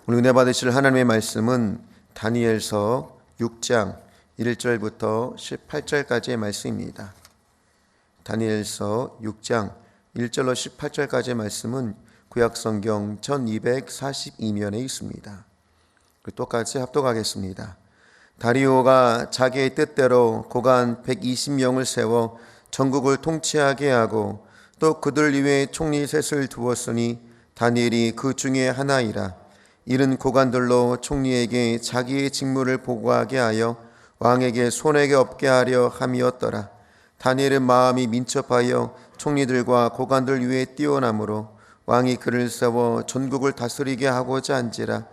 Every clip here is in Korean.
오늘 은혜 받으실 하나님의 말씀은 다니엘서 6장 1절부터 18절까지의 말씀입니다. 다니엘서 6장 1절로 18절까지의 말씀은 구약성경 1242면에 있습니다. 똑같이 합독하겠습니다. 다리오가 자기의 뜻대로 고관 120명을 세워 전국을 통치하게 하고 또 그들 위에 총리 셋을 두었으니 다니엘이 그 중에 하나이라. 이른 고관들로 총리에게 자기의 직무를 보고하게 하여 왕에게 손해가 없게 하려 함이었더라. 다니엘은 마음이 민첩하여 총리들과 고관들 위에 뛰어나므로 왕이 그를 세워 전국을 다스리게 하고자 한지라.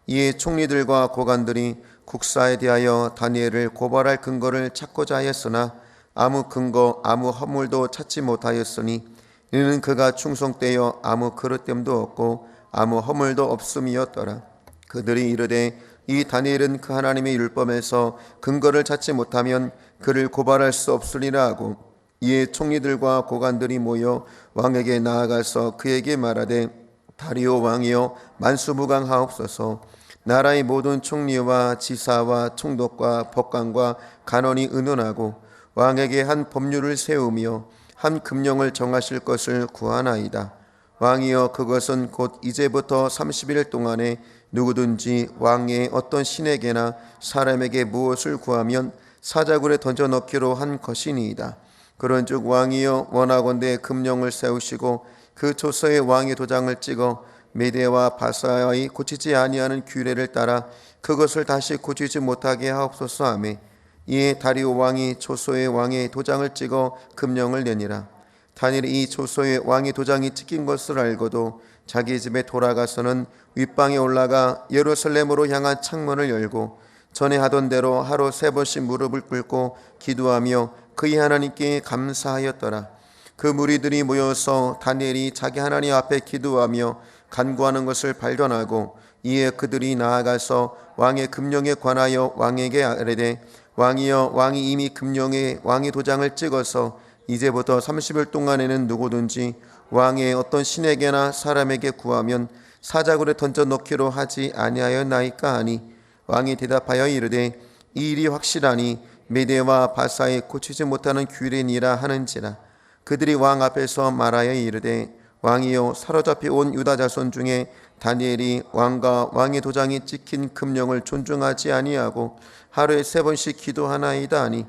이에 총리들과 고관들이 국사에 대하여 다니엘을 고발할 근거를 찾고자 하였으나 아무 근거 아무 허물도 찾지 못하였으니 이는 그가 충성되어 아무 그릇됨도 없고 아무 허물도 없음이었더라. 그들이 이르되 이 다니엘은 그 하나님의 율법에서 근거를 찾지 못하면 그를 고발할 수 없으리라 하고, 이에 총리들과 고관들이 모여 왕에게 나아가서 그에게 말하되 다리오 왕이여 만수무강하옵소서. 나라의 모든 총리와 지사와 총독과 법관과 간원이 의논하고 왕에게 한 법률을 세우며 한 금령을 정하실 것을 구하나이다. 왕이여 그것은 곧 이제부터 30일 동안에 누구든지 왕의 어떤 신에게나 사람에게 무엇을 구하면 사자굴에 던져넣기로 한 것이니이다. 그런즉 왕이여 원하건대 금령을 세우시고 그 초서에 왕의 도장을 찍어 메대와 바사의 고치지 아니하는 규례를 따라 그것을 다시 고치지 못하게 하옵소서 하매, 이에 다리오 왕이 초소에 왕의 도장을 찍어 금령을 내니라. 다니엘이 이 초소에 왕의 도장이 찍힌 것을 알고도 자기 집에 돌아가서는 윗방에 올라가 예루살렘으로 향한 창문을 열고 전에 하던 대로 하루 3번씩 무릎을 꿇고 기도하며 그의 하나님께 감사하였더라. 그 무리들이 모여서 다니엘이 자기 하나님 앞에 기도하며 간구하는 것을 발견하고, 이에 그들이 나아가서 왕의 금령에 관하여 왕에게 아뢰되 왕이여 왕이 이미 금령에 왕의 도장을 찍어서 이제부터 30일 동안에는 누구든지 왕의 어떤 신에게나 사람에게 구하면 사자굴에 던져넣기로 하지 아니하였나이까 하니, 왕이 대답하여 이르되 이 일이 확실하니 메대와 바사에 고치지 못하는 규례니라 하는지라. 그들이 왕 앞에서 말하여 이르되 왕이여 사로잡혀 온 유다 자손 중에 다니엘이 왕과 왕의 도장이 찍힌 금령을 존중하지 아니하고 하루에 3번씩 기도하나이다 하니,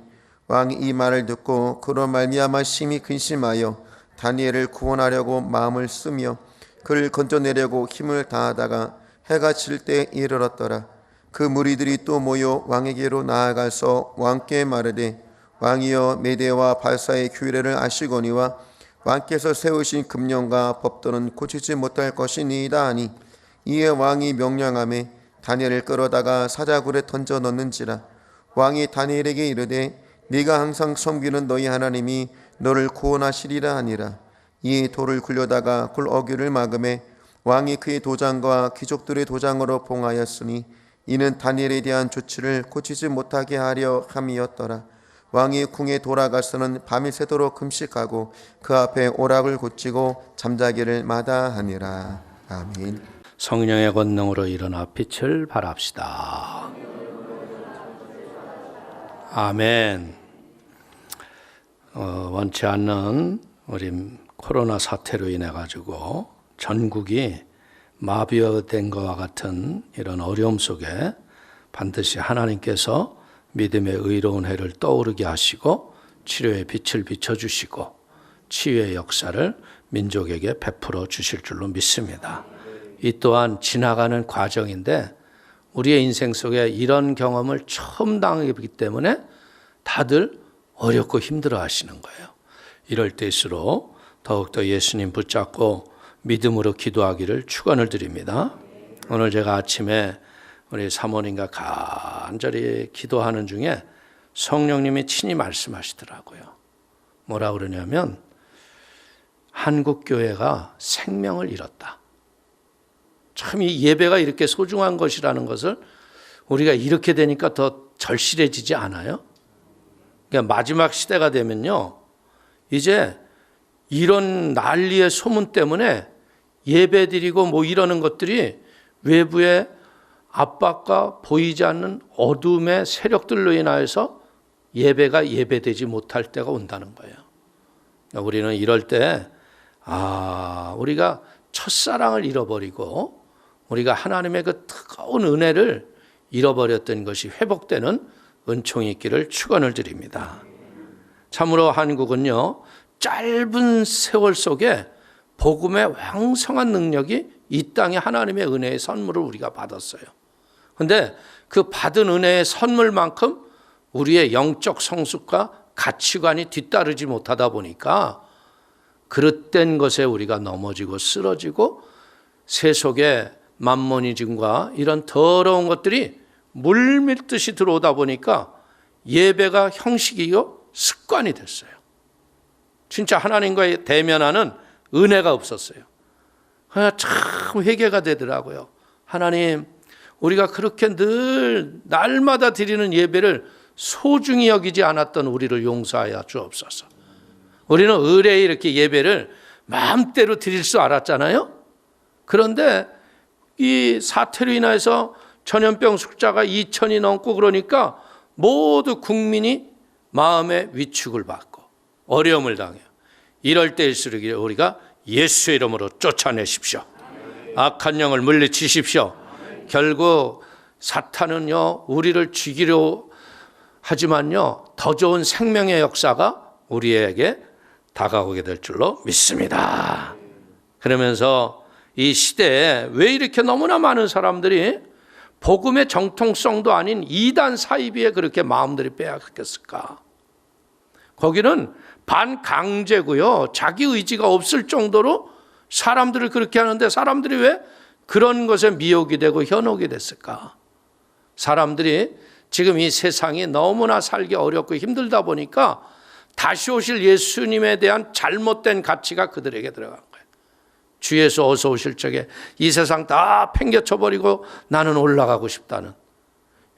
왕이 이 말을 듣고 그로 말미암아 심히 근심하여 다니엘을 구원하려고 마음을 쓰며 그를 건져내려고 힘을 다하다가 해가 질 때 이르렀더라. 그 무리들이 또 모여 왕에게로 나아가서 왕께 말하되 왕이여 메대와 바사의 규례를 아시거니와 왕께서 세우신 금령과 법도는 고치지 못할 것이니이다 하니, 이에 왕이 명령하매 다니엘을 끌어다가 사자굴에 던져 넣는지라. 왕이 다니엘에게 이르되 네가 항상 섬기는 너희 하나님이 너를 구원하시리라 하니라. 이에 돌을 굴려다가 굴 어귀를 막음에 왕이 그의 도장과 귀족들의 도장으로 봉하였으니 이는 다니엘에 대한 조치를 고치지 못하게 하려 함이었더라. 왕이 궁에 돌아가서는 밤이 새도록 금식하고 그 앞에 오락을 고치고 잠자기를 마다하니라. 아멘. 성령의 권능으로 일어나 빛을 발합시다. 아멘. 원치 않는 우리 코로나 사태로 인해 가지고 전국이 마비된 것과 같은 이런 어려움 속에 반드시 하나님께서 믿음의 의로운 해를 떠오르게 하시고 치료의 빛을 비춰주시고 치유의 역사를 민족에게 베풀어 주실 줄로 믿습니다. 이 또한 지나가는 과정인데 우리의 인생 속에 이런 경험을 처음 당하기 때문에 다들 어렵고 힘들어 하시는 거예요. 이럴 때일수록 더욱더 예수님 붙잡고 믿음으로 기도하기를 축원을 드립니다. 오늘 제가 아침에 우리 사모님과 간절히 기도하는 중에 성령님이 친히 말씀하시더라고요. 뭐라 그러냐면 한국교회가 생명을 잃었다. 참 이 예배가 이렇게 소중한 것이라는 것을 우리가 이렇게 되니까 더 절실해지지 않아요? 그러니까 마지막 시대가 되면요, 이제 이런 난리의 소문 때문에 예배드리고 뭐 이러는 것들이 외부에 압박과 보이지 않는 어둠의 세력들로 인하여서 예배가 예배되지 못할 때가 온다는 거예요. 우리는 이럴 때 우리가 첫사랑을 잃어버리고 우리가 하나님의 그 뜨거운 은혜를 잃어버렸던 것이 회복되는 은총이 있기를 축원을 드립니다. 참으로 한국은요, 짧은 세월 속에 복음의 왕성한 능력이 이 땅에 하나님의 은혜의 선물을 우리가 받았어요. 그런데 그 받은 은혜의 선물만큼 우리의 영적 성숙과 가치관이 뒤따르지 못하다 보니까 그릇된 것에 우리가 넘어지고 쓰러지고 세속의 만모니즘과 이런 더러운 것들이 물밀듯이 들어오다 보니까 예배가 형식이요 습관이 됐어요. 진짜 하나님과 대면하는 은혜가 없었어요. 참 회개가 되더라고요. 하나님, 우리가 그렇게 늘 날마다 드리는 예배를 소중히 여기지 않았던 우리를 용서하여 주옵소서. 우리는 의뢰에 이렇게 예배를 마음대로 드릴 수 알았잖아요. 그런데 이 사태로 인해서 전염병 숫자가 2,000이 넘고 그러니까 모두 국민이 마음의 위축을 받고 어려움을 당해요. 이럴 때일수록 우리가 예수의 이름으로 쫓아내십시오. 악한 영을 물리치십시오. 결국 사탄은요, 우리를 죽이려 하지만요, 더 좋은 생명의 역사가 우리에게 다가오게 될 줄로 믿습니다. 그러면서 이 시대에 왜 이렇게 너무나 많은 사람들이 복음의 정통성도 아닌 이단 사이비에 그렇게 마음들이 빼앗겼을까? 거기는 반강제고요, 자기 의지가 없을 정도로 사람들을 그렇게 하는데 사람들이 왜 그런 것에 미혹이 되고 현혹이 됐을까? 사람들이 지금 이 세상이 너무나 살기 어렵고 힘들다 보니까 다시 오실 예수님에 대한 잘못된 가치가 그들에게 들어간 거예요. 주 예수 어서 오실 적에 이 세상 다 팽개쳐버리고 나는 올라가고 싶다는.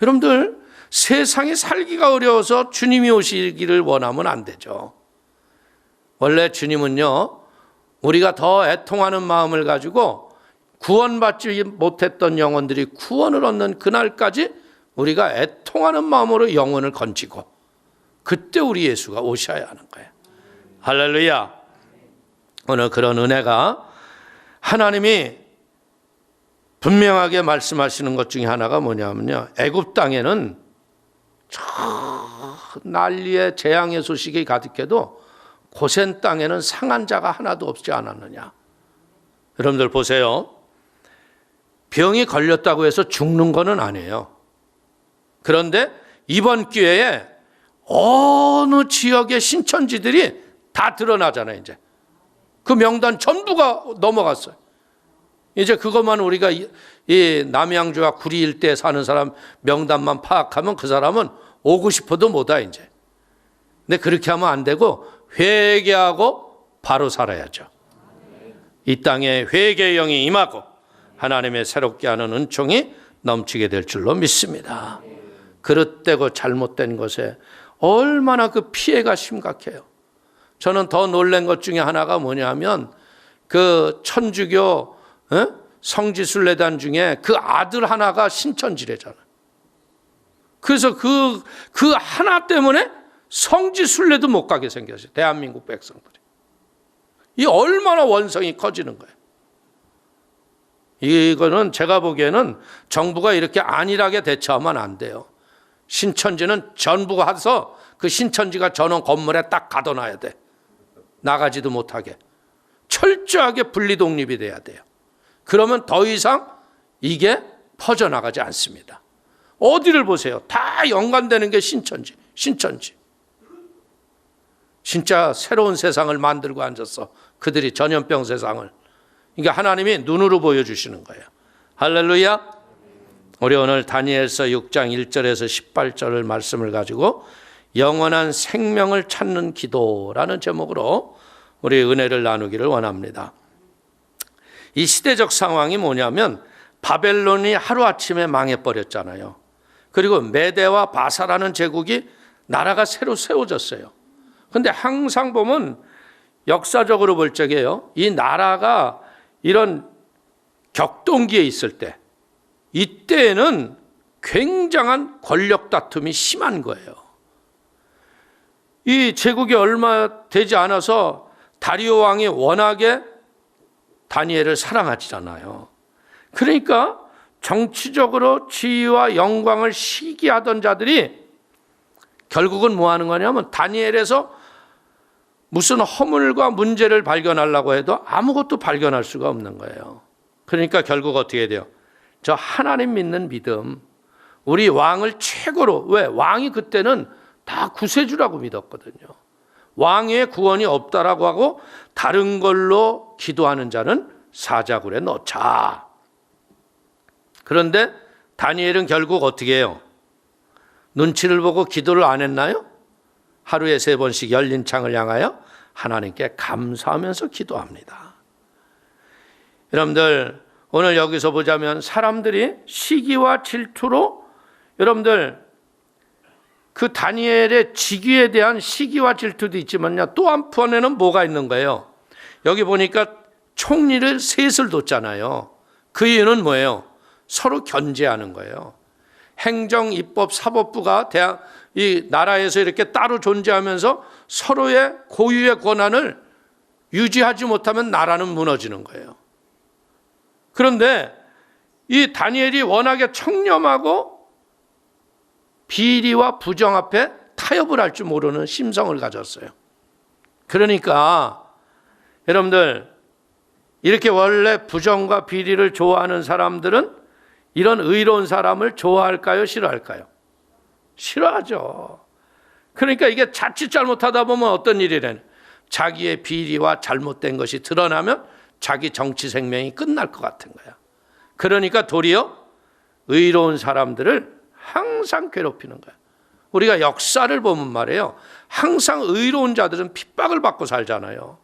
여러분들, 세상이 살기가 어려워서 주님이 오시기를 원하면 안 되죠. 원래 주님은요, 우리가 더 애통하는 마음을 가지고 구원받지 못했던 영혼들이 구원을 얻는 그날까지 우리가 애통하는 마음으로 영혼을 건지고 그때 우리 예수가 오셔야 하는 거예요. 할렐루야. 오늘 그런 은혜가 하나님이 분명하게 말씀하시는 것 중에 하나가 뭐냐면요, 애굽 땅에는 저 난리의 재앙의 소식이 가득해도 고센 땅에는 상한 자가 하나도 없지 않았느냐. 여러분들 보세요. 병이 걸렸다고 해서 죽는 거는 아니에요. 그런데 이번 기회에 어느 지역의 신천지들이 다 드러나잖아요. 이제 그 명단 전부가 넘어갔어요. 이제 그것만 우리가 이 남양주와 구리 일대에 사는 사람 명단만 파악하면 그 사람은 오고 싶어도 못 와 이제. 근데 그렇게 하면 안 되고 회개하고 바로 살아야죠. 이 땅에 회개의 영이 임하고 하나님의 새롭게 하는 은총이 넘치게 될 줄로 믿습니다. 그릇되고 잘못된 것에 얼마나 그 피해가 심각해요. 저는 더 놀란 것 중에 하나가 뭐냐면 그 천주교 성지순례단 중에 그 아들 하나가 신천지래잖아요. 그래서 그 하나 때문에 성지순례도 못 가게 생겼어요. 대한민국 백성들이. 이 얼마나 원성이 커지는 거예요. 이거는 제가 보기에는 정부가 이렇게 안일하게 대처하면 안 돼요. 신천지는 전부 가서 그 신천지가 전원 건물에 딱 가둬놔야 돼. 나가지도 못하게. 철저하게 분리독립이 돼야 돼요. 그러면 더 이상 이게 퍼져나가지 않습니다. 어디를 보세요. 다 연관되는 게 신천지. 진짜 새로운 세상을 만들고 앉았어. 그들이 전염병 세상을. 그러니까 하나님이 눈으로 보여주시는 거예요. 할렐루야. 우리 오늘 다니엘서 6장 1절에서 18절을 말씀을 가지고 영원한 생명을 찾는 기도라는 제목으로 우리 은혜를 나누기를 원합니다. 이 시대적 상황이 뭐냐면 바벨론이 하루아침에 망해버렸잖아요. 그리고 메대와 바사라는 제국이 나라가 새로 세워졌어요. 그런데 항상 보면 역사적으로 볼 적에요, 이 나라가 이런 격동기에 있을 때 이때에는 굉장한 권력 다툼이 심한 거예요. 이 제국이 얼마 되지 않아서 다리오 왕이 워낙에 다니엘을 사랑하잖아요. 그러니까 정치적으로 지위와 영광을 시기하던 자들이 결국은 뭐 하는 거냐면 다니엘에서 무슨 허물과 문제를 발견하려고 해도 아무것도 발견할 수가 없는 거예요. 그러니까 결국 어떻게 돼요? 저 하나님 믿는 믿음, 우리 왕을 최고로, 왜? 왕이 그때는 다 구세주라고 믿었거든요. 왕의 구원이 없다라고 하고 다른 걸로 기도하는 자는 사자굴에 넣자. 그런데 다니엘은 결국 어떻게 해요? 눈치를 보고 기도를 안 했나요? 하루에 3번씩 열린 창을 향하여 하나님께 감사하면서 기도합니다. 여러분들, 오늘 여기서 보자면 사람들이 시기와 질투로 여러분들 그 다니엘의 직위에 대한 시기와 질투도 있지만요, 또 한편에는 뭐가 있는 거예요? 여기 보니까 총리를 셋을 뒀잖아요. 그 이유는 뭐예요? 서로 견제하는 거예요. 행정, 입법, 사법부가 이 나라에서 이렇게 따로 존재하면서 서로의 고유의 권한을 유지하지 못하면 나라는 무너지는 거예요. 그런데 이 다니엘이 워낙에 청렴하고 비리와 부정 앞에 타협을 할 줄 모르는 심성을 가졌어요. 그러니까 여러분들, 이렇게 원래 부정과 비리를 좋아하는 사람들은 이런 의로운 사람을 좋아할까요? 싫어할까요? 싫어하죠. 그러니까 이게 자칫 잘못하다 보면 어떤 일이래요? 자기의 비리와 잘못된 것이 드러나면 자기 정치 생명이 끝날 것 같은 거야. 그러니까 도리어 의로운 사람들을 항상 괴롭히는 거야. 우리가 역사를 보면 말이에요, 항상 의로운 자들은 핍박을 받고 살잖아요.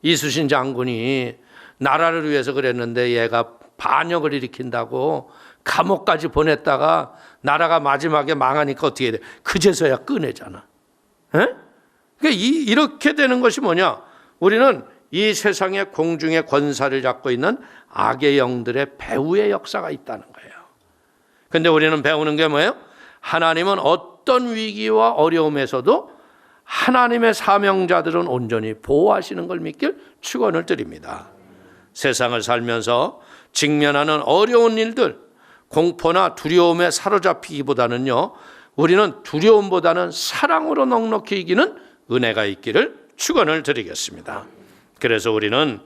이순신 장군이 나라를 위해서 그랬는데 얘가 반역을 일으킨다고 감옥까지 보냈다가 나라가 마지막에 망하니까 어떻게 돼? 그제서야 꺼내잖아. 그러니까 이렇게 되는 것이 뭐냐? 우리는 이 세상의 공중의 권사를 잡고 있는 악의 영들의 배후의 역사가 있다는 거예요. 근데 우리는 배우는 게 뭐예요? 하나님은 어떤 위기와 어려움에서도 하나님의 사명자들은 온전히 보호하시는 걸 믿길 축원을 드립니다. 세상을 살면서 직면하는 어려운 일들, 공포나 두려움에 사로잡히기보다는요, 우리는 두려움보다는 사랑으로 넉넉히 이기는 은혜가 있기를 축원을 드리겠습니다. 그래서 우리는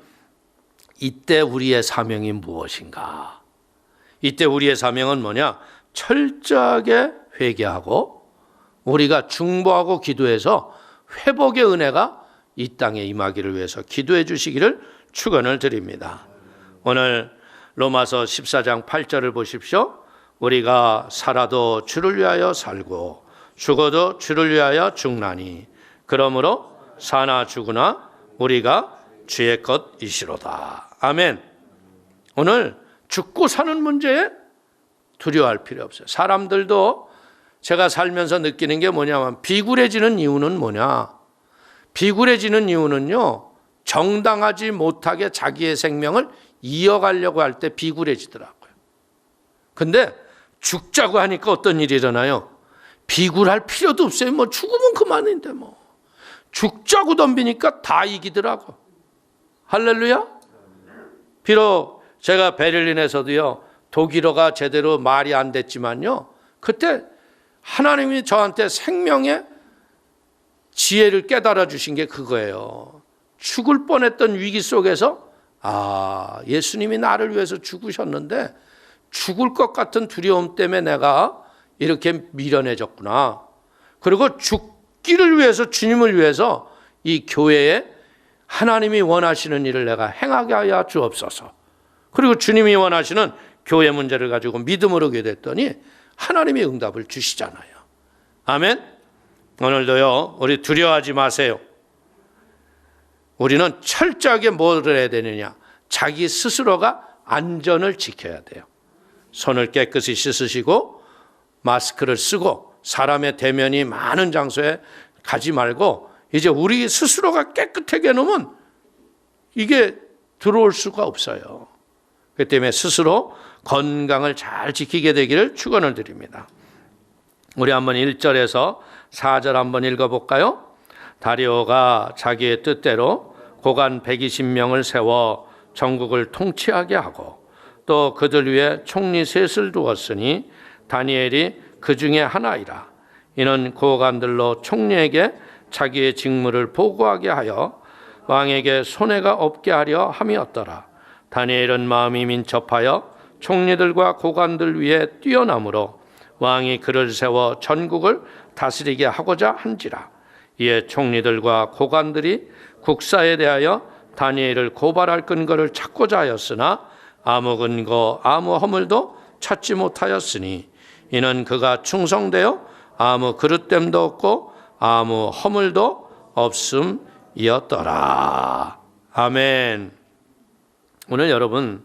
이때 우리의 사명이 무엇인가? 이때 우리의 사명은 뭐냐? 철저하게 회개하고 우리가 중보하고 기도해서 회복의 은혜가 이 땅에 임하기를 위해서 기도해 주시기를 축원을 드립니다. 오늘 로마서 14장 8절을 보십시오. 우리가 살아도 주를 위하여 살고 죽어도 주를 위하여 죽나니 그러므로 사나 죽으나 우리가 주의 것이시로다. 아멘. 오늘 죽고 사는 문제에 두려워할 필요 없어요. 사람들도 제가 살면서 느끼는 게 뭐냐면 비굴해지는 이유는 뭐냐? 비굴해지는 이유는요, 정당하지 못하게 자기의 생명을 이어가려고 할 때 비굴해지더라고요. 근데 죽자고 하니까 어떤 일이 일어나요? 비굴할 필요도 없어요. 뭐 죽으면 그만인데 뭐. 죽자고 덤비니까 다 이기더라고. 할렐루야. 비록 제가 베를린에서도요, 독일어가 제대로 말이 안 됐지만요, 그때 하나님이 저한테 생명의 지혜를 깨달아 주신 게 그거예요. 죽을 뻔했던 위기 속에서 예수님이 나를 위해서 죽으셨는데 죽을 것 같은 두려움 때문에 내가 이렇게 미련해졌구나. 그리고 죽기를 위해서, 주님을 위해서 이 교회에 하나님이 원하시는 일을 내가 행하게 하여 주옵소서. 그리고 주님이 원하시는 교회 문제를 가지고 믿음으로 기도했더니 하나님이 응답을 주시잖아요. 아멘. 오늘도요, 우리 두려워하지 마세요. 우리는 철저하게 뭐를 해야 되느냐? 자기 스스로가 안전을 지켜야 돼요. 손을 깨끗이 씻으시고 마스크를 쓰고 사람의 대면이 많은 장소에 가지 말고 이제 우리 스스로가 깨끗하게 놓으면 이게 들어올 수가 없어요. 그 때문에 스스로 건강을 잘 지키게 되기를 축원을 드립니다. 우리 한번 1절에서 4절 한번 읽어볼까요? 다리오가 자기의 뜻대로 고관 120명을 세워 전국을 통치하게 하고 또 그들 위에 총리 셋을 두었으니 다니엘이 그 중에 하나이라. 이는 고관들로 총리에게 자기의 직무를 보고하게 하여 왕에게 손해가 없게 하려 함이었더라. 다니엘은 마음이 민첩하여 총리들과 고관들 위에 뛰어나므로 왕이 그를 세워 전국을 다스리게 하고자 한지라. 이에 총리들과 고관들이 국사에 대하여 다니엘을 고발할 근거를 찾고자 하였으나 아무 근거 아무 허물도 찾지 못하였으니 이는 그가 충성되어 아무 그릇됨도 없고 아무 허물도 없음이었더라. 아멘. 오늘 여러분,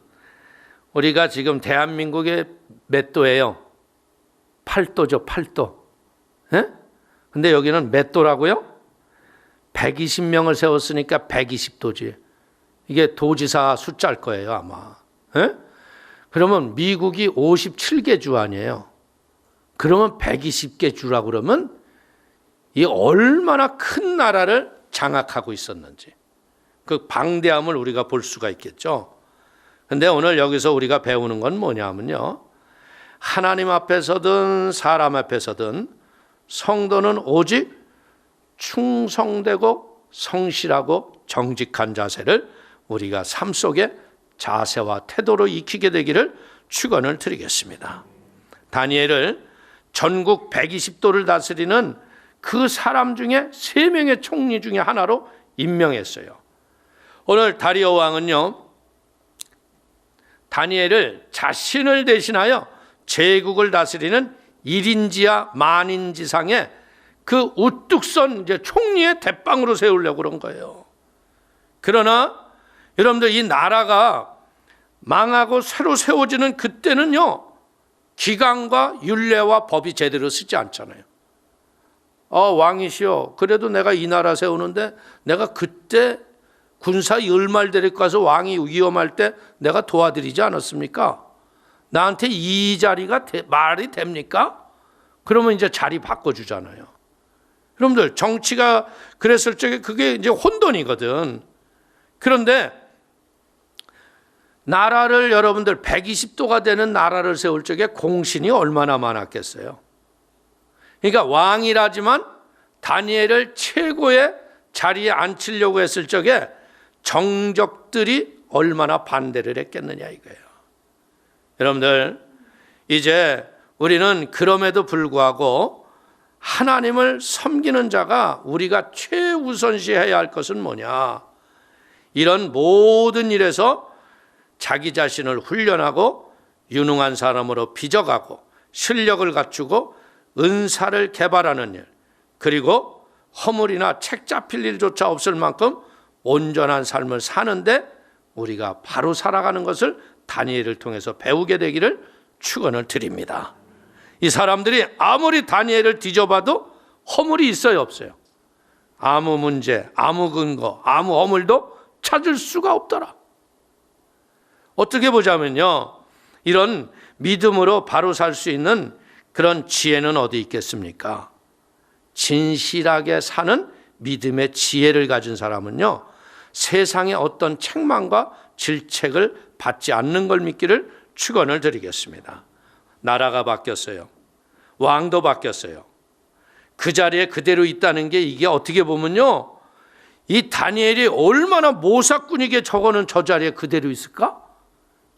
우리가 지금 대한민국의 몇 도예요? 8도죠, 8도. 예? 근데 여기는 몇 도라고요? 120명을 세웠으니까 120도지. 이게 도지사 숫자일 거예요, 아마. 예? 그러면 미국이 57개 주 아니에요. 그러면 120개 주라고 그러면 이 얼마나 큰 나라를 장악하고 있었는지 그 방대함을 우리가 볼 수가 있겠죠. 근데 오늘 여기서 우리가 배우는 건 뭐냐면요. 하나님 앞에서든 사람 앞에서든 성도는 오직 충성되고 성실하고 정직한 자세를 우리가 삶 속에 자세와 태도로 익히게 되기를 축원을 드리겠습니다. 다니엘을 전국 120도를 다스리는 그 사람 중에 3명의 총리 중에 하나로 임명했어요. 오늘 다리오 왕은요, 다니엘을 자신을 대신하여 제국을 다스리는 1인지야 만인지상의 그 우뚝 선 이제 총리의 대빵으로 세우려고 그런 거예요. 그러나 여러분들 이 나라가 망하고 새로 세워지는 그때는요, 기강과 율례와 법이 제대로 쓰지 않잖아요. 왕이시여, 그래도 내가 이 나라 세우는데 내가 그때 군사 열말 데리고 가서 왕이 위험할 때 내가 도와드리지 않았습니까? 나한테 이 자리가 말이 됩니까? 그러면 이제 자리 바꿔주잖아요. 여러분들 정치가 그랬을 적에 그게 이제 혼돈이거든. 그런데 나라를 여러분들 120도가 되는 나라를 세울 적에 공신이 얼마나 많았겠어요. 그러니까 왕이라지만 다니엘을 최고의 자리에 앉히려고 했을 적에 정적들이 얼마나 반대를 했겠느냐 이거예요. 여러분들 이제 우리는 그럼에도 불구하고 하나님을 섬기는 자가 우리가 최우선시해야 할 것은 뭐냐? 이런 모든 일에서 자기 자신을 훈련하고 유능한 사람으로 빚어가고 실력을 갖추고 은사를 개발하는 일, 그리고 허물이나 책 잡힐 일조차 없을 만큼 온전한 삶을 사는데 우리가 바로 살아가는 것을 다니엘을 통해서 배우게 되기를 축원을 드립니다. 이 사람들이 아무리 다니엘을 뒤져봐도 허물이 있어요, 없어요? 아무 문제, 아무 근거, 아무 허물도 찾을 수가 없더라. 어떻게 보자면요, 이런 믿음으로 바로 살 수 있는 그런 지혜는 어디 있겠습니까? 진실하게 사는 믿음의 지혜를 가진 사람은요, 세상의 어떤 책망과 질책을 받지 않는 걸 믿기를 축원을 드리겠습니다. 나라가 바뀌었어요. 왕도 바뀌었어요. 그 자리에 그대로 있다는 게 이게 어떻게 보면요, 이 다니엘이 얼마나 모사꾼이게 저거는 저 자리에 그대로 있을까?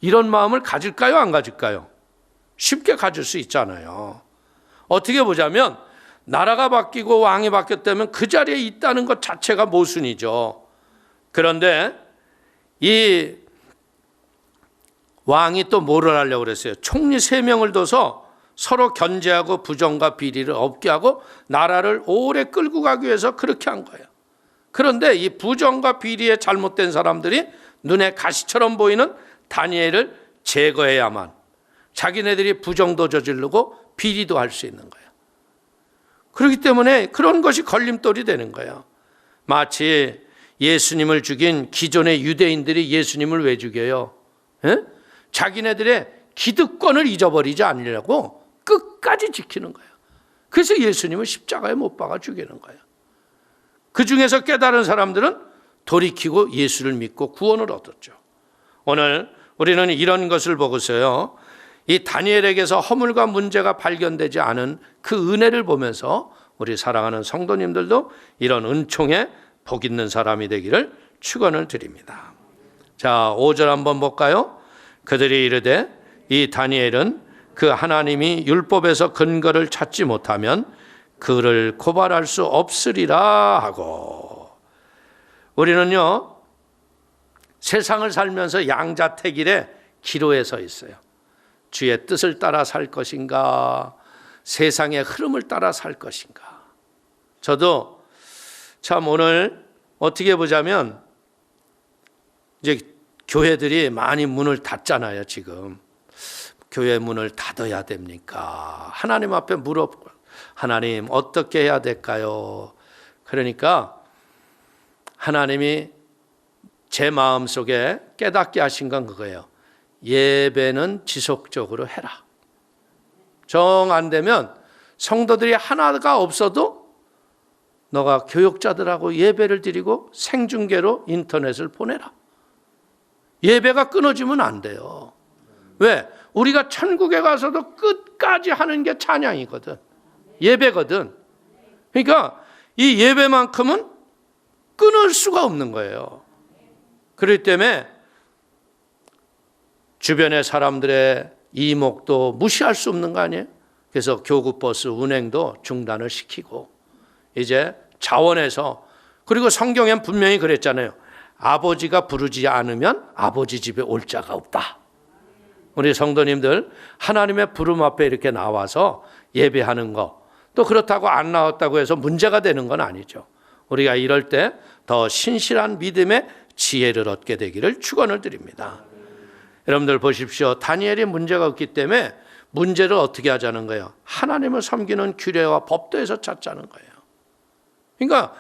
이런 마음을 가질까요, 안 가질까요? 쉽게 가질 수 있잖아요. 어떻게 보자면 나라가 바뀌고 왕이 바뀌었다면 그 자리에 있다는 것 자체가 모순이죠. 그런데 이 왕이 또 뭐를 하려고 그랬어요? 총리 3명을 둬서 서로 견제하고 부정과 비리를 없게 하고 나라를 오래 끌고 가기 위해서 그렇게 한 거예요. 그런데 이 부정과 비리에 잘못된 사람들이 눈에 가시처럼 보이는 다니엘을 제거해야만 자기네들이 부정도 저지르고 비리도 할 수 있는 거예요. 그렇기 때문에 그런 것이 걸림돌이 되는 거예요. 마치 예수님을 죽인 기존의 유대인들이 예수님을 왜 죽여요? 예? 자기네들의 기득권을 잊어버리지 않으려고 끝까지 지키는 거예요. 그래서 예수님을 십자가에 못 박아 죽이는 거예요. 그 중에서 깨달은 사람들은 돌이키고 예수를 믿고 구원을 얻었죠. 오늘 우리는 이런 것을 보고서요, 이 다니엘에게서 허물과 문제가 발견되지 않은 그 은혜를 보면서 우리 사랑하는 성도님들도 이런 은총에 복 있는 사람이 되기를 축원을 드립니다. 자, 5절 한번 볼까요? 그들이 이르되 이 다니엘은 그 하나님이 율법에서 근거를 찾지 못하면 그를 고발할 수 없으리라 하고. 우리는요, 세상을 살면서 양자택일의 기로에 서 있어요. 주의 뜻을 따라 살 것인가, 세상의 흐름을 따라 살 것인가. 저도 참 오늘 어떻게 보자면 이제 교회들이 많이 문을 닫잖아요. 지금 교회 문을 닫아야 됩니까? 하나님 앞에 물어보고, 하나님 어떻게 해야 될까요? 그러니까 하나님이 제 마음속에 깨닫게 하신 건 그거예요. 예배는 지속적으로 해라. 정 안 되면 성도들이 하나가 없어도 너가 교육자들하고 예배를 드리고 생중계로 인터넷을 보내라. 예배가 끊어지면 안 돼요. 왜? 우리가 천국에 가서도 끝까지 하는 게 찬양이거든. 예배거든. 그러니까 이 예배만큼은 끊을 수가 없는 거예요. 그렇기 때문에 주변의 사람들의 이목도 무시할 수 없는 거 아니에요? 그래서 교구버스 운행도 중단을 시키고 이제 자원에서, 그리고 성경엔 분명히 그랬잖아요. 아버지가 부르지 않으면 아버지 집에 올 자가 없다. 우리 성도님들 하나님의 부름 앞에 이렇게 나와서 예배하는 거, 또 그렇다고 안 나왔다고 해서 문제가 되는 건 아니죠. 우리가 이럴 때 더 신실한 믿음의 지혜를 얻게 되기를 축원을 드립니다. 여러분들 보십시오. 다니엘이 문제가 없기 때문에 문제를 어떻게 하자는 거예요? 하나님을 섬기는 규례와 법도에서 찾자는 거예요. 그러니까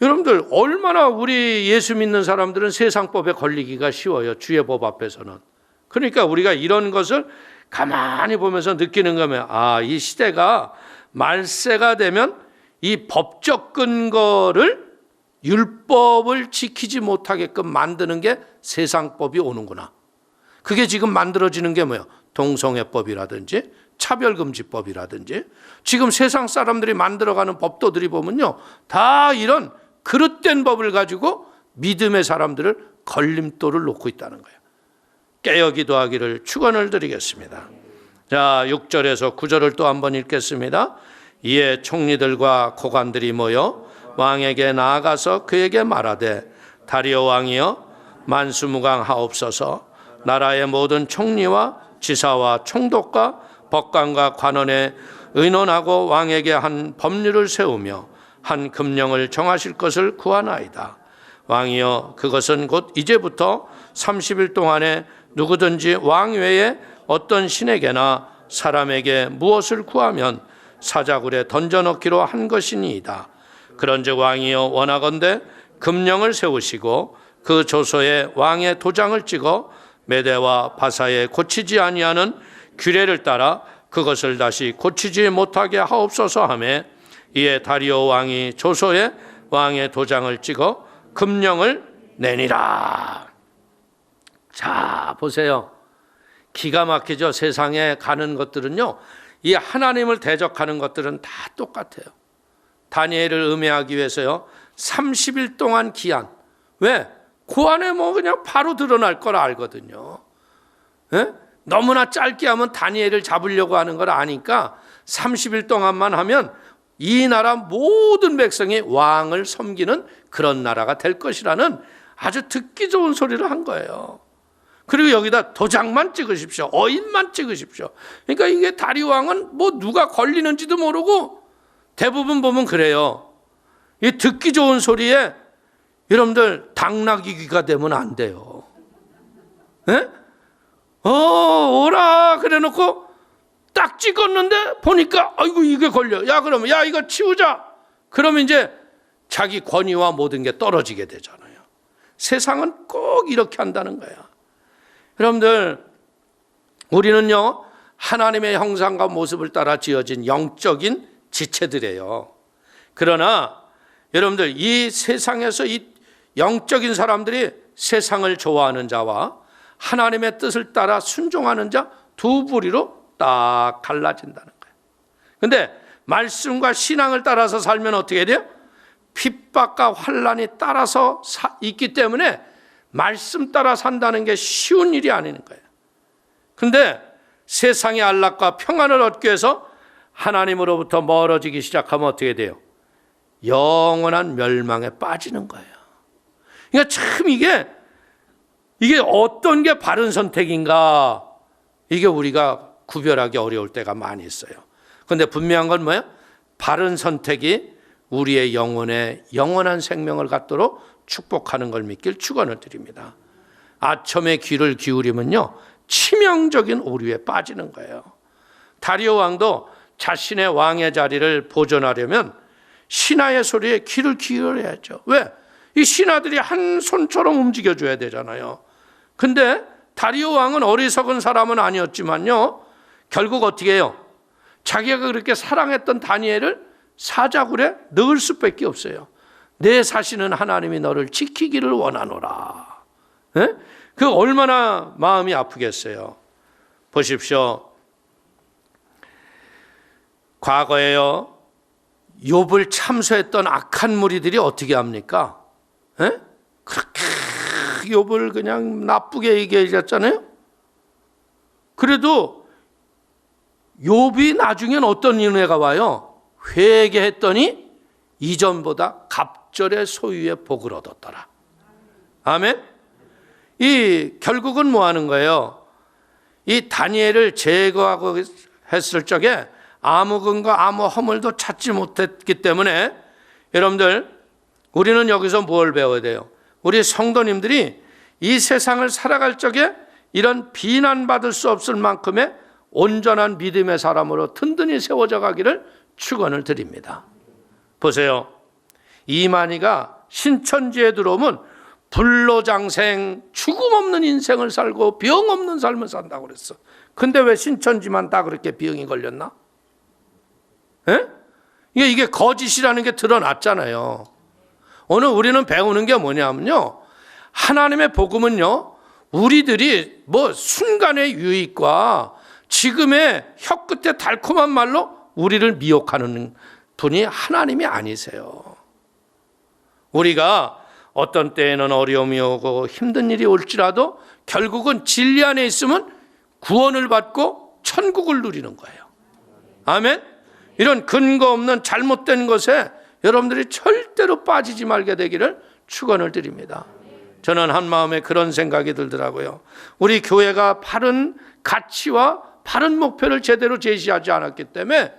여러분들 얼마나 우리 예수 믿는 사람들은 세상법에 걸리기가 쉬워요. 주의 법 앞에서는. 그러니까 우리가 이런 것을 가만히 보면서 느끼는 거면, 아, 이 시대가 말세가 되면 이 법적 근거를, 율법을 지키지 못하게끔 만드는 게 세상법이 오는구나. 그게 지금 만들어지는 게 뭐예요? 동성애법이라든지 차별금지법이라든지 지금 세상 사람들이 만들어가는 법도들이 보면요, 다 이런 그릇된 법을 가지고 믿음의 사람들을 걸림돌을 놓고 있다는 거예요. 깨어 기도하기를 축원을 드리겠습니다. 자, 6절에서 9절을 또 한번 읽겠습니다. 이에 총리들과 고관들이 모여 왕에게 나아가서 그에게 말하되, 다리오 왕이여 만수무강하옵소서. 나라의 모든 총리와 지사와 총독과 법관과 관원에 의논하고 왕에게 한 법률을 세우며 한 금령을 정하실 것을 구하나이다. 왕이여, 그것은 곧 이제부터 30일 동안에 누구든지 왕 외에 어떤 신에게나 사람에게 무엇을 구하면 사자굴에 던져넣기로 한 것이니이다. 그런즉 왕이여, 원하건대 금령을 세우시고 그 조서에 왕의 도장을 찍어 메대와 바사에 고치지 아니하는 규례를 따라 그것을 다시 고치지 못하게 하옵소서 하며, 이에 다리오 왕이 조서에 왕의 도장을 찍어 금령을 내니라. 자, 보세요. 기가 막히죠. 세상에 가는 것들은요, 이 하나님을 대적하는 것들은 다 똑같아요. 다니엘을 음해하기 위해서요, 30일 동안 기한. 왜? 그 안에 뭐 그냥 바로 드러날 걸 알거든요. 예? 너무나 짧게 하면 다니엘을 잡으려고 하는 걸 아니까 30일 동안만 하면 이 나라 모든 백성이 왕을 섬기는 그런 나라가 될 것이라는 아주 듣기 좋은 소리를 한 거예요. 그리고 여기다 도장만 찍으십시오. 어인만 찍으십시오. 그러니까 이게 다리오 왕은 뭐 누가 걸리는지도 모르고 대부분 보면 그래요. 이 듣기 좋은 소리에 여러분들 당나귀가 되면 안 돼요. 예? 오라 그래 놓고 딱 찍었는데 보니까 아이고 이게 걸려. 야, 그러면 야, 이거 치우자. 그러면 이제 자기 권위와 모든 게 떨어지게 되잖아요. 세상은 꼭 이렇게 한다는 거야. 여러분들, 우리는요, 하나님의 형상과 모습을 따라 지어진 영적인 지체들이에요. 그러나 여러분들, 이 세상에서 이 영적인 사람들이 세상을 좋아하는 자와 하나님의 뜻을 따라 순종하는 자 두 부리로 딱 갈라진다는 거예요. 근데 말씀과 신앙을 따라서 살면 어떻게 돼요? 핍박과 환난이 따라서 있기 때문에 말씀 따라 산다는 게 쉬운 일이 아닌 거예요. 근데 세상의 안락과 평안을 얻기 위해서 하나님으로부터 멀어지기 시작하면 어떻게 돼요? 영원한 멸망에 빠지는 거예요. 그러니까 참 이게 어떤 게 바른 선택인가, 이게 우리가 구별하기 어려울 때가 많이 있어요. 그런데 분명한 건 뭐예요? 바른 선택이 우리의 영혼에 영원한 생명을 갖도록 축복하는 걸 믿길 축원을 드립니다. 아첨의 귀를 기울이면요, 치명적인 오류에 빠지는 거예요. 다리오 왕도 자신의 왕의 자리를 보존하려면 신하의 소리에 귀를 기울여야죠. 왜? 이 신하들이 한 손처럼 움직여줘야 되잖아요. 근데 다리오 왕은 어리석은 사람은 아니었지만요, 결국 어떻게 해요? 자기가 그렇게 사랑했던 다니엘을 사자굴에 넣을 수밖에 없어요. 내 사시는 하나님이 너를 지키기를 원하노라. 네? 그 얼마나 마음이 아프겠어요. 보십시오. 과거에요, 욥을 참소했던 악한 무리들이 어떻게 합니까? 네? 그렇게 욥을 그냥 나쁘게 얘기했잖아요. 그래도 욥이 나중엔 어떤 은혜가 와요? 회개했더니 이전보다 갑절의 소유의 복을 얻었더라. 아멘. 결국은 뭐 하는 거예요? 이 다니엘을 제거하고 했을 적에 아무 근거 아무 허물도 찾지 못했기 때문에 여러분들, 우리는 여기서 뭘 배워야 돼요? 우리 성도님들이 이 세상을 살아갈 적에 이런 비난받을 수 없을 만큼의 온전한 믿음의 사람으로 든든히 세워져 가기를 축원을 드립니다. 보세요. 이만희가 신천지에 들어오면 불로장생, 죽음 없는 인생을 살고 병 없는 삶을 산다고 그랬어. 근데 왜 신천지만 다 그렇게 병이 걸렸나? 에? 이게 거짓이라는 게 드러났잖아요. 오늘 우리는 배우는 게 뭐냐면요, 하나님의 복음은요, 우리들이 뭐 순간의 유익과 지금의 혀끝에 달콤한 말로 우리를 미혹하는 분이 하나님이 아니세요. 우리가 어떤 때에는 어려움이 오고 힘든 일이 올지라도 결국은 진리 안에 있으면 구원을 받고 천국을 누리는 거예요. 아멘. 이런 근거 없는 잘못된 것에 여러분들이 절대로 빠지지 말게 되기를 축원을 드립니다. 저는 한마음에 그런 생각이 들더라고요. 우리 교회가 바른 가치와 바른 목표를 제대로 제시하지 않았기 때문에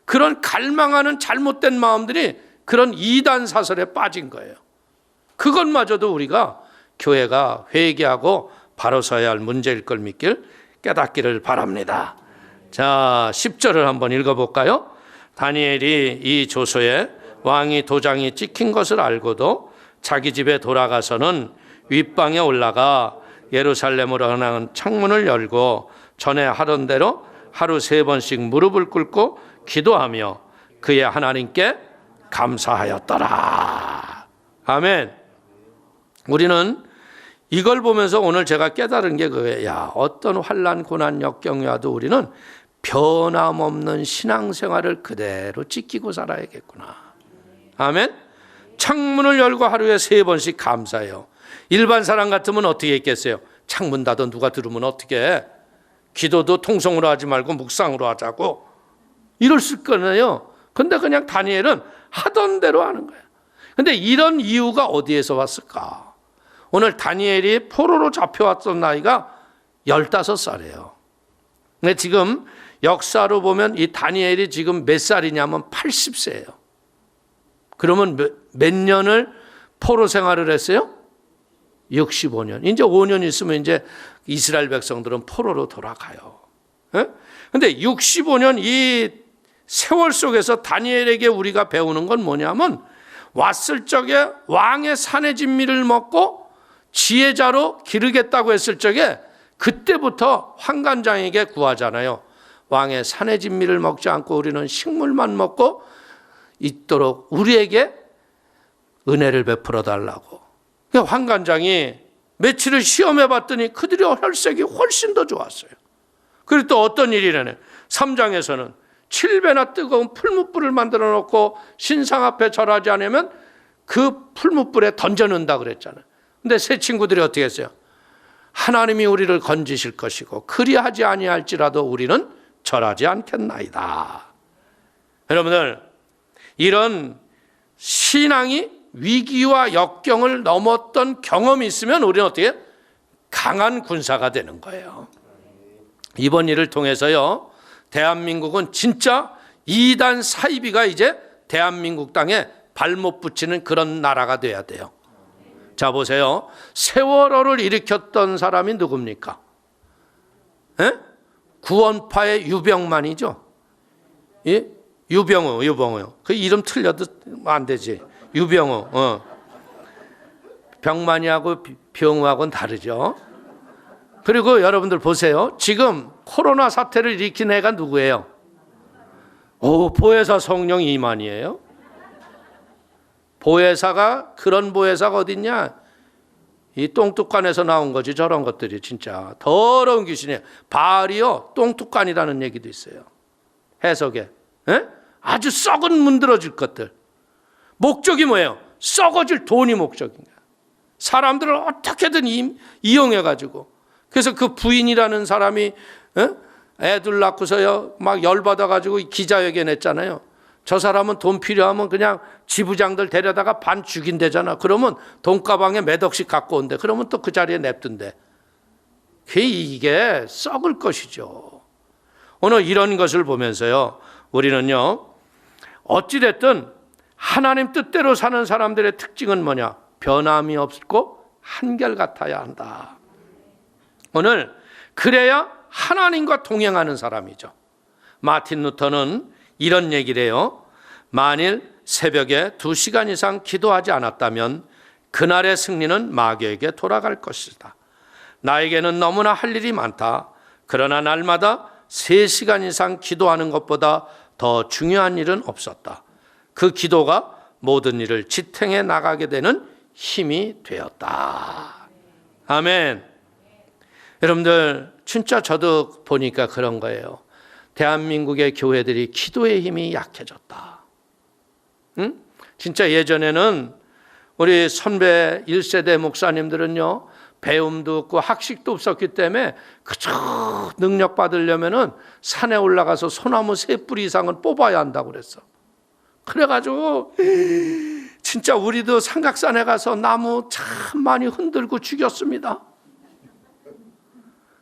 그런 갈망하는 잘못된 마음들이 그런 이단 사설에 빠진 거예요. 그것마저도 우리가 교회가 회개하고 바로 서야 할 문제일 걸 믿길 깨닫기를 바랍니다. 자, 10절을 한번 읽어볼까요? 다니엘이 이 조서에 왕이 도장이 찍힌 것을 알고도 자기 집에 돌아가서는 윗방에 올라가 예루살렘으로 향하는 창문을 열고 전에 하던 대로 하루 3번씩 무릎을 꿇고 기도하며 그의 하나님께 감사하였더라. 아멘. 우리는 이걸 보면서 오늘 제가 깨달은 게 그거예요. 야, 어떤 환난, 고난, 역경이 와도 우리는 변함없는 신앙생활을 그대로 지키고 살아야겠구나. 아멘. 창문을 열고 하루에 3번씩 감사해요. 일반 사람 같으면 어떻게 했겠어요? 창문 닫아 누가 들으면 어떻게 해? 기도도 통성으로 하지 말고 묵상으로 하자고 이랬을 거네요. 근데 그냥 다니엘은 하던 대로 하는 거예요. 근데 이런 이유가 어디에서 왔을까? 오늘 다니엘이 포로로 잡혀왔던 나이가 15살이에요. 근데 지금 역사로 보면 이 다니엘이 지금 몇 살이냐면 80세예요. 그러면 몇 년을 포로 생활을 했어요? 65년. 이제 5년 있으면 이제 이스라엘 백성들은 포로로 돌아가요. 그런데 65년 이 세월 속에서 다니엘에게 우리가 배우는 건 뭐냐면 왔을 적에 왕의 산의 진미를 먹고 지혜자로 기르겠다고 했을 적에 그때부터 환관장에게 구하잖아요. 왕의 산의 진미를 먹지 않고 우리는 식물만 먹고 있도록 우리에게 은혜를 베풀어 달라고. 환관장이 며칠을 시험해 봤더니 그들의 혈색이 훨씬 더 좋았어요. 그리고 또 어떤 일이라네. 3장에서는 7배나 뜨거운 풀무불을 만들어 놓고 신상 앞에 절하지 않으면 그 풀무불에 던져 넣는다 그랬잖아요. 근데 새 친구들이 어떻게 했어요? 하나님이 우리를 건지실 것이고 그리하지 아니할지라도 우리는 절하지 않겠나이다. 여러분들, 이런 신앙이 위기와 역경을 넘었던 경험이 있으면 우리는 어떻게 해요? 강한 군사가 되는 거예요. 이번 일을 통해서요, 대한민국은 진짜 이단 사이비가 이제 대한민국 땅에 발못 붙이는 그런 나라가 돼야 돼요. 자, 보세요. 세월호를 일으켰던 사람이 누굽니까? 에? 구원파의 유병만이죠. 예? 유병우. 그 이름 틀려도 안 되지. 유병우. 병만이하고 병우하고는 다르죠. 그리고 여러분들 보세요. 지금 코로나 사태를 일으킨 애가 누구예요? 보혜사 성령 이만희예요. 보혜사가, 그런 보혜사가 어딨냐? 이 똥뚜간에서 나온 거지. 저런 것들이 진짜 더러운 귀신이에요. 바알이요, 똥뚜간이라는 얘기도 있어요. 해석에. 에? 아주 썩은 문드러질 것들. 목적이 뭐예요? 썩어질 돈이 목적인 거야. 사람들을 어떻게든 이용해가지고. 그래서 그 부인이라는 사람이 애들 낳고서요 막 열받아가지고 기자회견 했잖아요. 저 사람은 돈 필요하면 그냥 지부장들 데려다가 반 죽인대잖아. 그러면 돈가방에 몇 억씩 갖고 온대. 그러면 또 그 자리에 냅둔대. 이게 썩을 것이죠. 오늘 이런 것을 보면서요, 우리는요, 어찌됐든 하나님 뜻대로 사는 사람들의 특징은 뭐냐? 변함이 없고 한결같아야 한다. 오늘 그래야 하나님과 동행하는 사람이죠. 마틴 루터는 이런 얘기를 해요. 만일 새벽에 2시간 이상 기도하지 않았다면 그날의 승리는 마귀에게 돌아갈 것이다. 나에게는 너무나 할 일이 많다. 그러나 날마다 3시간 이상 기도하는 것보다 더 중요한 일은 없었다. 그 기도가 모든 일을 지탱해 나가게 되는 힘이 되었다. 아멘. 여러분들, 진짜 저도 보니까 그런 거예요. 대한민국의 교회들이 기도의 힘이 약해졌다. 응? 진짜 예전에는 우리 선배 1세대 목사님들은요, 배움도 없고 학식도 없었기 때문에 그저 능력 받으려면은 산에 올라가서 소나무 3뿌리 이상은 뽑아야 한다고 그랬어. 그래가지고 진짜 우리도 삼각산에 가서 나무 참 많이 흔들고 죽였습니다.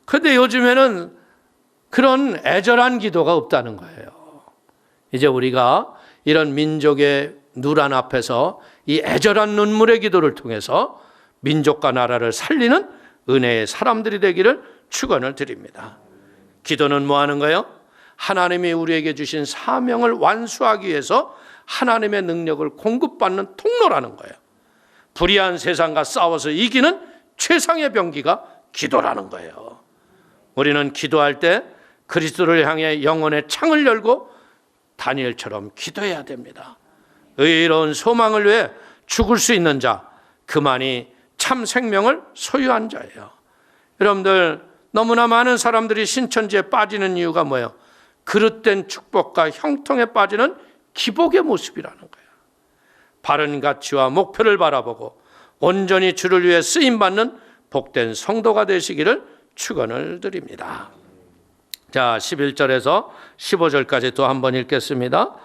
그런데 요즘에는 그런 애절한 기도가 없다는 거예요. 이제 우리가 이런 민족의 누란 앞에서 이 애절한 눈물의 기도를 통해서 민족과 나라를 살리는 은혜의 사람들이 되기를 축원을 드립니다. 기도는 뭐 하는 거예요? 하나님이 우리에게 주신 사명을 완수하기 위해서 하나님의 능력을 공급받는 통로라는 거예요. 불의한 세상과 싸워서 이기는 최상의 병기가 기도라는 거예요. 우리는 기도할 때 그리스도를 향해 영혼의 창을 열고 다니엘처럼 기도해야 됩니다. 의로운 소망을 위해 죽을 수 있는 자, 그만이 참 생명을 소유한 자예요. 여러분들, 너무나 많은 사람들이 신천지에 빠지는 이유가 뭐예요? 그릇된 축복과 형통에 빠지는 기복의 모습이라는 거예요. 바른 가치와 목표를 바라보고 온전히 주를 위해 쓰임받는 복된 성도가 되시기를 축원을 드립니다. 자, 11절에서 15절까지 또 한번 읽겠습니다.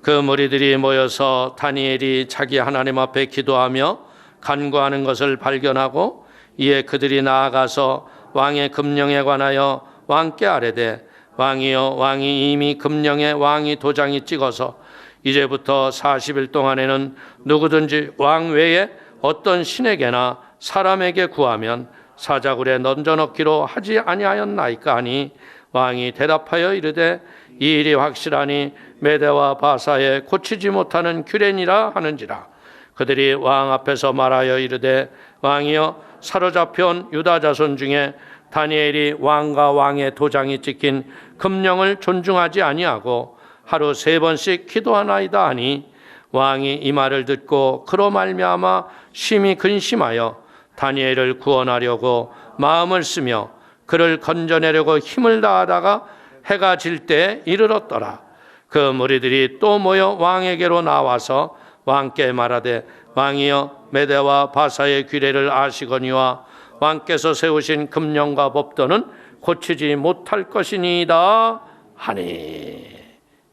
그 무리들이 모여서 다니엘이 자기 하나님 앞에 기도하며 간구하는 것을 발견하고 이에 그들이 나아가서 왕의 금령에 관하여 왕께 아뢰되, 왕이여, 왕이 이미 금령에 왕이 도장이 찍어서 이제부터 40일 동안에는 누구든지 왕 외에 어떤 신에게나 사람에게 구하면 사자굴에 던져넣기로 하지 아니하였나이까 하니, 왕이 대답하여 이르되 이 일이 확실하니 메대와 바사에 고치지 못하는 규례니라 하는지라. 그들이 왕 앞에서 말하여 이르되, 왕이여, 사로잡혀온 유다 자손 중에 다니엘이 왕과 왕의 도장이 찍힌 금령을 존중하지 아니하고 하루 3번씩 기도하나이다 하니 왕이 이 말을 듣고 그로 말미암아 심히 근심하여 다니엘을 구원하려고 마음을 쓰며 그를 건져내려고 힘을 다하다가 해가 질 때 이르렀더라. 그 무리들이 또 모여 왕에게로 나와서 왕께 말하되 왕이여 메대와 바사의 규례를 아시거니와 왕께서 세우신 금령과 법도는 고치지 못할 것이니이다 하니.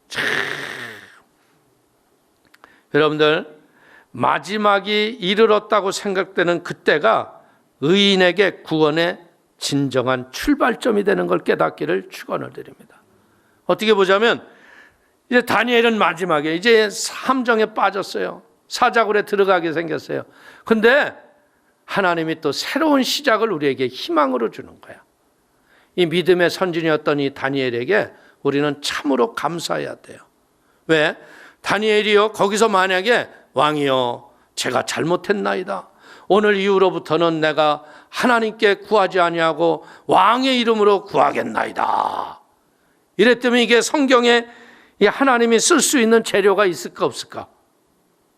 참. 여러분들, 마지막이 이르렀다고 생각되는 그때가 의인에게 구원의 진정한 출발점이 되는 걸 깨닫기를 축원을 드립니다. 어떻게 보자면 이제 다니엘은 마지막에 이제 함정에 빠졌어요. 사자굴에 들어가게 생겼어요. 근데 하나님이 또 새로운 시작을 우리에게 희망으로 주는 거야. 이 믿음의 선진이었던 이 다니엘에게 우리는 참으로 감사해야 돼요. 왜? 다니엘이요, 거기서 만약에 왕이요, 제가 잘못했나이다. 오늘 이후로부터는 내가 하나님께 구하지 아니하고 왕의 이름으로 구하겠나이다. 이랬더니 이게 성경에 이 하나님이 쓸 수 있는 재료가 있을까 없을까?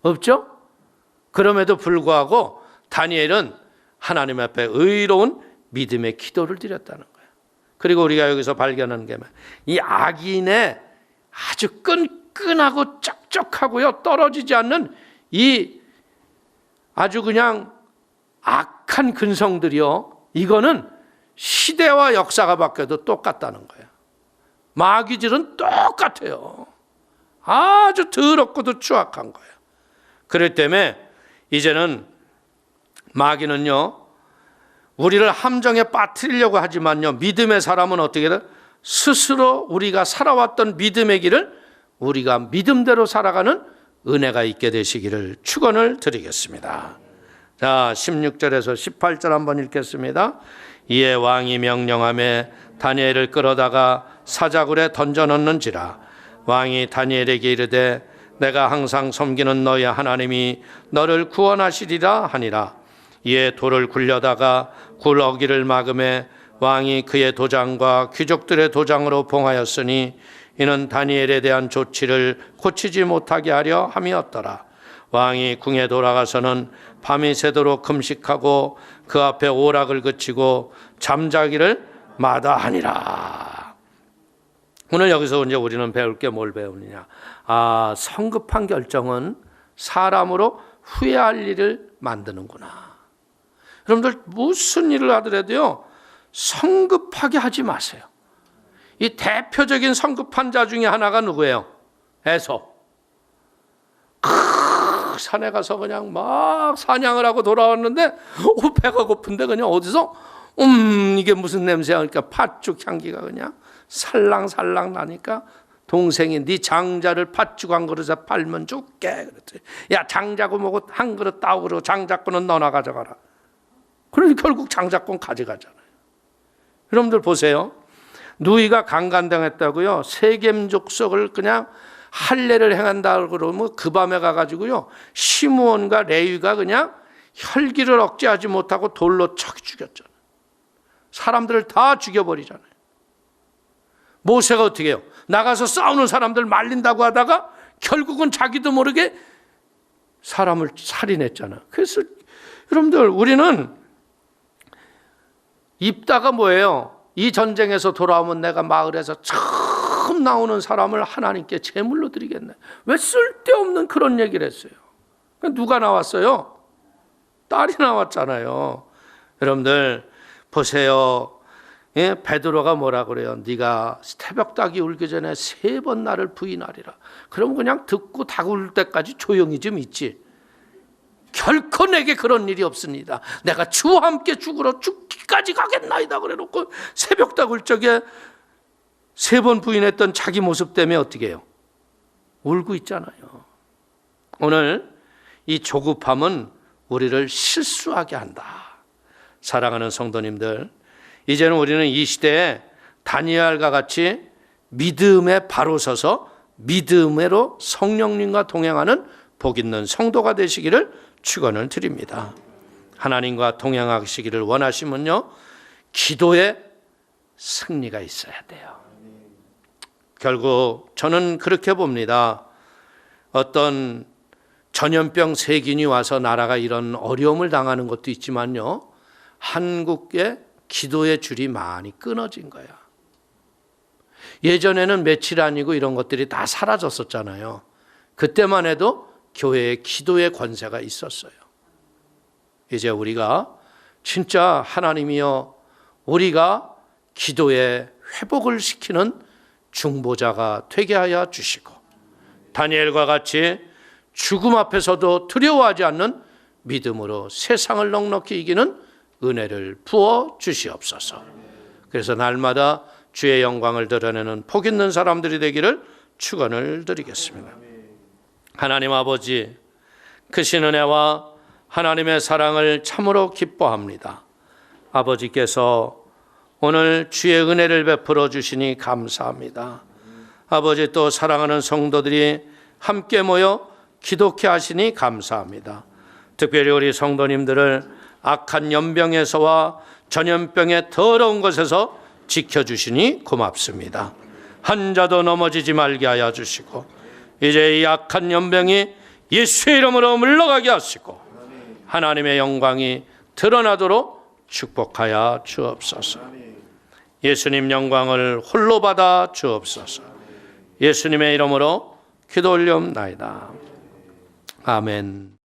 없죠? 그럼에도 불구하고 다니엘은 하나님 앞에 의로운 믿음의 기도를 드렸다는 거예요. 그리고 우리가 여기서 발견하는 게 이 악인의 아주 끈끈하고 쩍쩍하고요, 떨어지지 않는 이 아주 그냥 악한 근성들이요, 이거는 시대와 역사가 바뀌어도 똑같다는 거예요. 마귀질은 똑같아요. 아주 더럽고도 추악한 거예요. 그렇기 때문에 이제는 마귀는요, 우리를 함정에 빠뜨리려고 하지만요, 믿음의 사람은 어떻게 돼? 스스로 우리가 살아왔던 믿음의 길을 우리가 믿음대로 살아가는 은혜가 있게 되시기를 축원을 드리겠습니다. 자, 16절에서 18절 한번 읽겠습니다. 이에 왕이 명령하매 다니엘을 끌어다가 사자굴에 던져넣는지라. 왕이 다니엘에게 이르되 내가 항상 섬기는 너의 하나님이 너를 구원하시리라 하니라. 이에 돌을 굴려다가 굴 어기를 막음에 왕이 그의 도장과 귀족들의 도장으로 봉하였으니 이는 다니엘에 대한 조치를 고치지 못하게 하려 함이었더라. 왕이 궁에 돌아가서는 밤이 새도록 금식하고 그 앞에 오락을 그치고 잠자기를 마다하니라. 오늘 여기서 이제 우리는 배울 게 뭘 배우느냐? 아, 성급한 결정은 사람으로 후회할 일을 만드는구나. 여러분들 무슨 일을 하더라도요, 성급하게 하지 마세요. 이 대표적인 성급한 자 중에 하나가 누구예요? 에서. 산에 가서 그냥 막 사냥을 하고 돌아왔는데 배가 고픈데 그냥 어디서 이게 무슨 냄새야? 그러니까 팥죽 향기가 그냥 살랑살랑 나니까 동생이 네 장자를 팥죽 한 그릇에 팔면 줄게 그랬더니 야, 장자고 뭐고 한 그릇 따오 그러고 장자꾼은 너나 가져가라. 그러니 결국 장자꾼 가져가잖아요. 여러분들 보세요. 누이가 강간당했다고요, 세겜 족속을 그냥 할례를 행한다 그러면 그 밤에 가가지고요, 시므온과 레위가 그냥 혈기를 억제하지 못하고 돌로 쳐 죽였잖아요. 사람들을 다 죽여버리잖아요. 모세가 어떻게 해요? 나가서 싸우는 사람들 말린다고 하다가 결국은 자기도 모르게 사람을 살인했잖아요. 그래서 여러분들, 우리는 입다가 뭐예요? 이 전쟁에서 돌아오면 내가 마을에서 처음 나오는 사람을 하나님께 제물로 드리겠네. 왜 쓸데없는 그런 얘기를 했어요? 누가 나왔어요? 딸이 나왔잖아요. 여러분들 보세요. 예? 베드로가 뭐라 그래요? 네가 새벽닭이 울기 전에 3번 나를 부인하리라. 그럼 그냥 듣고 닭 울 때까지 조용히 좀 있지. 결코 내게 그런 일이 없습니다. 내가 주와 함께 죽으러 죽기까지 가겠나이다 그래놓고 새벽닭 울 적에 3번 부인했던 자기 모습 때문에 어떻게 해요? 울고 있잖아요. 오늘 이 조급함은 우리를 실수하게 한다. 사랑하는 성도님들, 이제는 우리는 이 시대에 다니엘과 같이 믿음에 바로 서서 믿음으로 성령님과 동행하는 복 있는 성도가 되시기를 축원을 드립니다. 하나님과 동행하시기를 원하시면요, 기도에 승리가 있어야 돼요. 결국 저는 그렇게 봅니다. 어떤 전염병 세균이 와서 나라가 이런 어려움을 당하는 것도 있지만요, 한국의 기도의 줄이 많이 끊어진 거야. 예전에는 며칠 아니고 이런 것들이 다 사라졌었잖아요. 그때만 해도 교회의 기도의 권세가 있었어요. 이제 우리가 진짜 하나님이여, 우리가 기도의 회복을 시키는 중보자가 되게 하여 주시고, 다니엘과 같이 죽음 앞에서도 두려워하지 않는 믿음으로 세상을 넉넉히 이기는 은혜를 부어 주시옵소서. 그래서 날마다 주의 영광을 드러내는 복 있는 사람들이 되기를 축원을 드리겠습니다. 하나님 아버지, 크신 은혜와 하나님의 사랑을 참으로 기뻐합니다. 아버지께서 오늘 주의 은혜를 베풀어 주시니 감사합니다. 아버지, 또 사랑하는 성도들이 함께 모여 기독케 하시니 감사합니다. 특별히 우리 성도님들을 악한 연병에서와 전염병의 더러운 것에서 지켜주시니 고맙습니다. 한 자도 넘어지지 말게 하여 주시고, 이제 이 악한 연병이 예수의 이름으로 물러가게 하시고 하나님의 영광이 드러나도록 축복하여 주옵소서. 예수님 영광을 홀로 받아 주옵소서. 예수님의 이름으로 기도 올리옵나이다. 아멘.